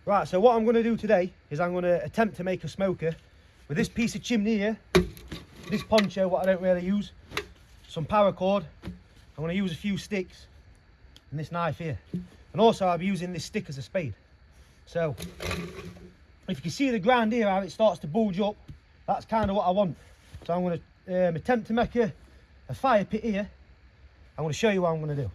Right, so what I'm going to do today is I'm going to attempt to make a smoker with this piece of chimney here, this poncho, what I don't really use, some paracord. I'm going to use a few sticks and this knife here. And also I'll be using this stick as a spade. So, if you can see the ground here, how it starts to bulge up, that's kind of what I want. So I'm going to attempt to make a fire pit here. I'm going to show you what I'm going to do.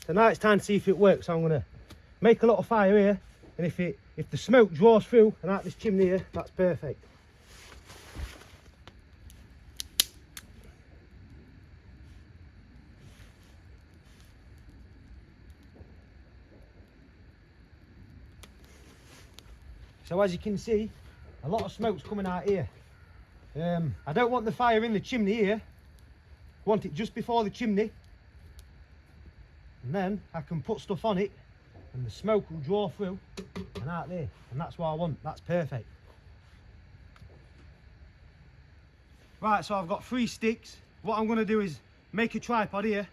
So now it's time to see if it works. So I'm going to make a lot of fire here, and if the smoke draws through and out this chimney here, that's perfect. So as you can see, a lot of smoke's coming out here. I don't want the fire in the chimney here. I want it just before the chimney. And then I can put stuff on it and the smoke will draw through and out there. And that's what I want. That's perfect. Right, so I've got 3 sticks. What I'm going to do is make a tripod here and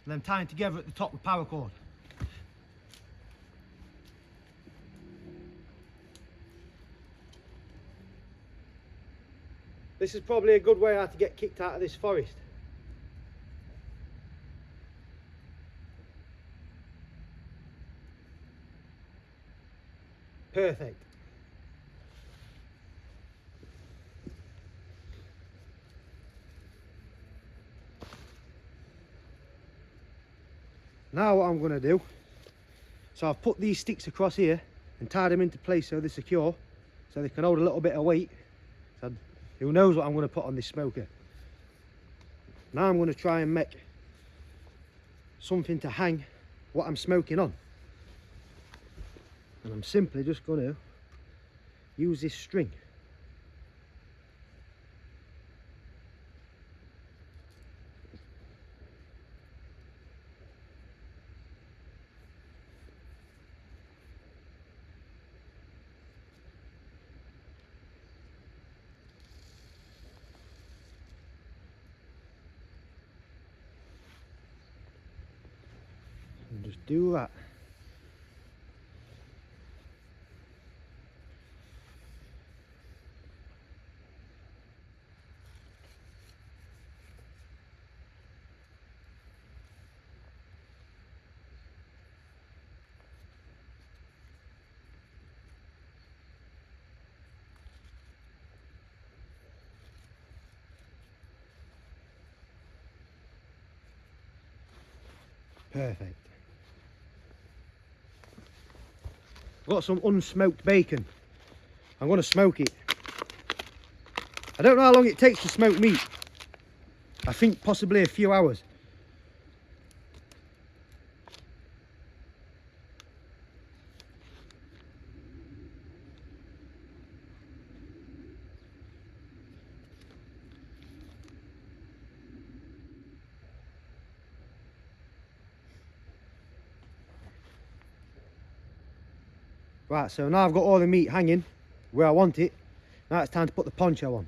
then tie it together at the top with paracord. This is probably a good way how to get kicked out of this forest. Perfect. Now what I'm going to do, so I've put these sticks across here and tied them into place so they're secure, so they can hold a little bit of weight. So who knows what I'm going to put on this smoker. Now I'm going to try and make something to hang what I'm smoking on. And I'm simply just going to use this string. And just do that. Perfect. Got some unsmoked bacon. I'm going to smoke it. I don't know how long it takes to smoke meat. I think possibly a few hours. Right, so now I've got all the meat hanging where I want it. Now it's time to put the poncho on.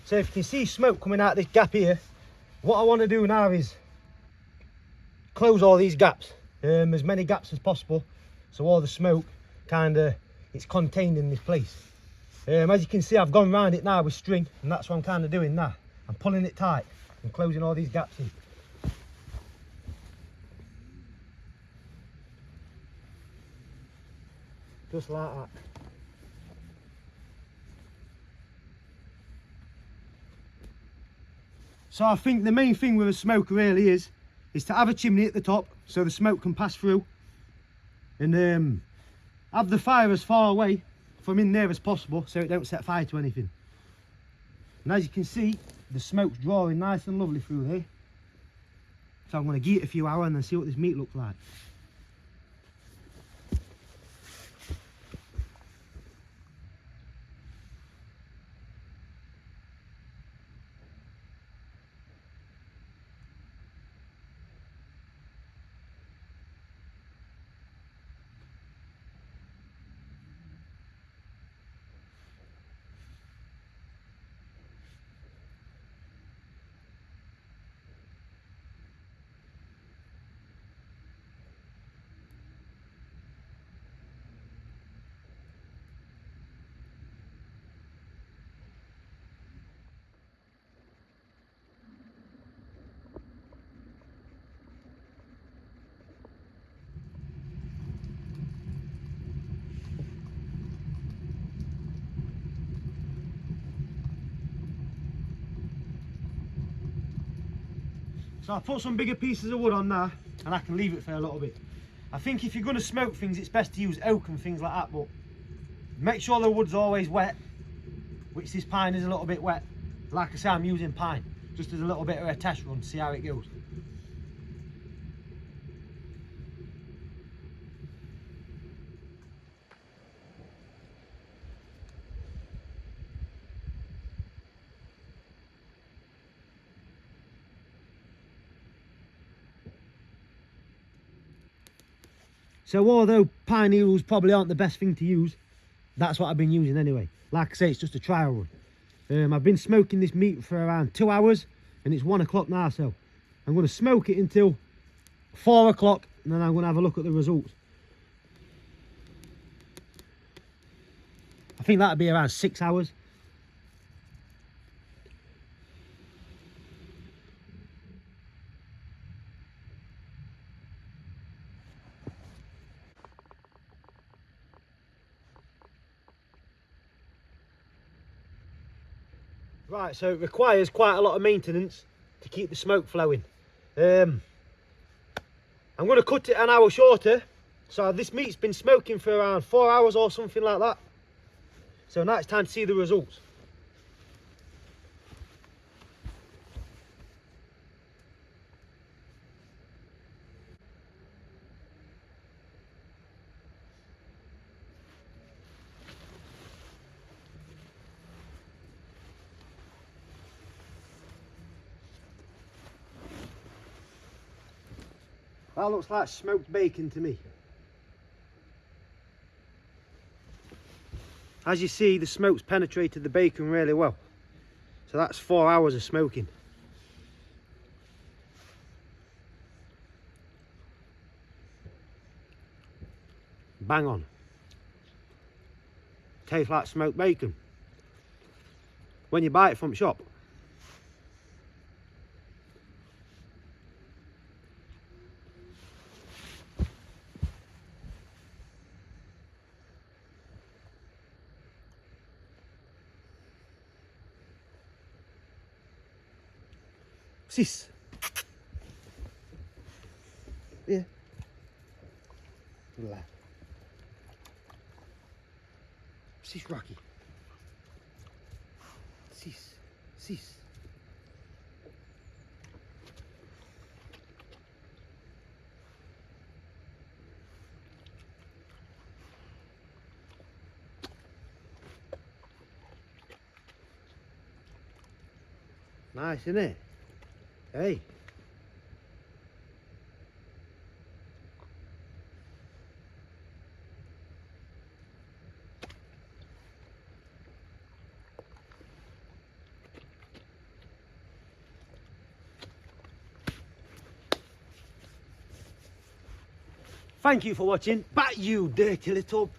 So if you can see smoke coming out this gap here, what I want to do now is close all these gaps, as many gaps as possible, so all the smoke it's contained in this place. As you can see, I've gone round it now with string, and that's what I'm kind of doing now. I'm pulling it tight and closing all these gaps in. Just like that. So I think the main thing with a smoker really is to have a chimney at the top so the smoke can pass through, and have the fire as far away from in there as possible so it don't set fire to anything. And as you can see, the smoke's drawing nice and lovely through here. So I'm going to give it a few hours and then see what this meat looks like. So I put some bigger pieces of wood on now, and I can leave it for a little bit. I think if you're going to smoke things, it's best to use oak and things like that, but make sure the wood's always wet, which this pine is a little bit wet. Like I say, I'm using pine, just as a little bit of a test run to see how it goes. So although pine needles probably aren't the best thing to use, that's what I've been using anyway. Like I say, it's just a trial run. I've been smoking this meat for around 2 hours, and it's 1 o'clock now, so I'm going to smoke it until 4 o'clock, and then I'm going to have a look at the results. I think that'll be around 6 hours. Right, so it requires quite a lot of maintenance to keep the smoke flowing. I'm going to cut it an hour shorter. So this meat's been smoking for around 4 hours or something like that. So now it's time to see the results. That looks like smoked bacon to me. As you see, the smoke's penetrated the bacon really well. So that's 4 hours of smoking. Bang on. Tastes like smoked bacon when you buy it from shop. Sis. Yeah. Good lad. Sis, Rocky. Sis. Sis. Nice, isn't it? Hey. Thank you for watching. Back you dirty little